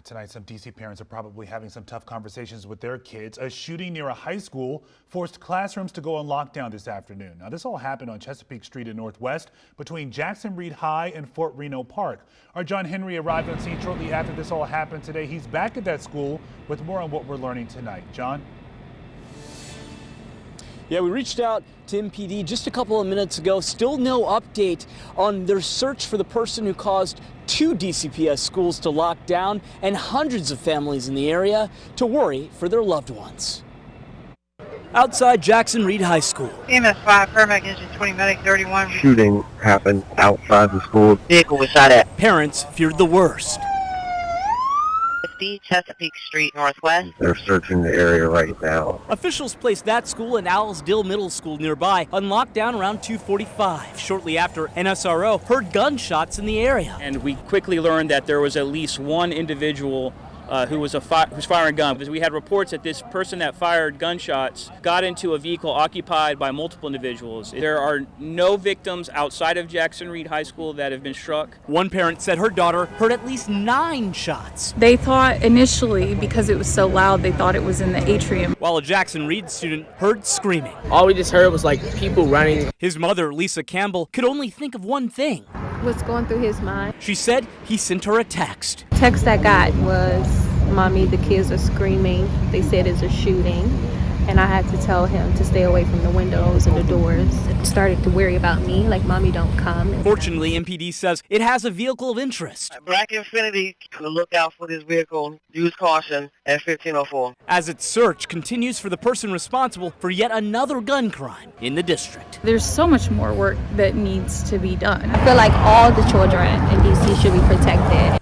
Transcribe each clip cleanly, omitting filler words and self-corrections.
Tonight, some D.C. parents are probably having some tough conversations with their kids. A shooting near a high school forced classrooms to go on lockdown this afternoon. Now, this all happened on Chesapeake Street in Northwest between Jackson Reed High and Fort Reno Park. Our John Henry arrived on scene shortly after this all happened today. He's back at that school with more on what we're learning tonight. John? Yeah, we reached out to MPD just a couple of minutes ago. Still no update on their search for the person who caused 2 DCPS schools to lock down and hundreds of families in the area to worry for their loved ones. Outside Jackson Reed High School. EMS 5, paramedic engine 20, medic 31. Shooting happened outside the school. Vehicle was shot at. Parents feared the worst. 50 Chesapeake Street Northwest. They're searching the area right now. Officials placed that school and Allsdill Middle School nearby on lockdown around 2:45, shortly after NSRO heard gunshots in the area. And we quickly learned that there was at least one individual who's firing a gun, because we had reports that this person that fired gunshots got into a vehicle occupied by multiple individuals. There are no victims outside of Jackson Reed High School that have been struck. One parent said her daughter heard at least 9 shots. They thought initially, because it was so loud, they thought it was in the atrium. While a Jackson Reed student heard screaming. All we just heard was like people running. His mother, Lisa Campbell, could only think of one thing. What's going through his mind? She said he sent her a text. Text I got was, "Mommy, the kids are screaming. They said it's a shooting." And I had to tell him to stay away from the windows and the doors. It started to worry about me, like, "Mommy, don't come." Fortunately, MPD says it has a vehicle of interest. Black Infiniti, look out for this vehicle. Use caution at 1504. As its search continues for the person responsible for yet another gun crime in the district. There's so much more work that needs to be done. I feel like all the children in DC should be protected.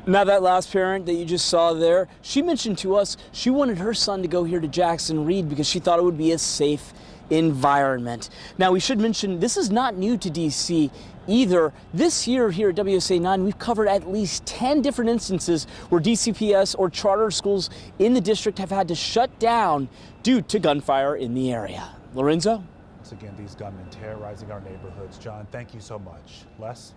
Now, that last parent that you just saw there, she mentioned to us she wanted her son to go here to Jackson Reed because she thought it would be a safe environment. Now, we should mention this is not new to DC either. This year here at WSA 9, we've covered at least 10 different instances where DCPS or charter schools in the district have had to shut down due to gunfire in the area. Lorenzo? Once again, these gunmen terrorizing our neighborhoods. John, thank you so much. Les?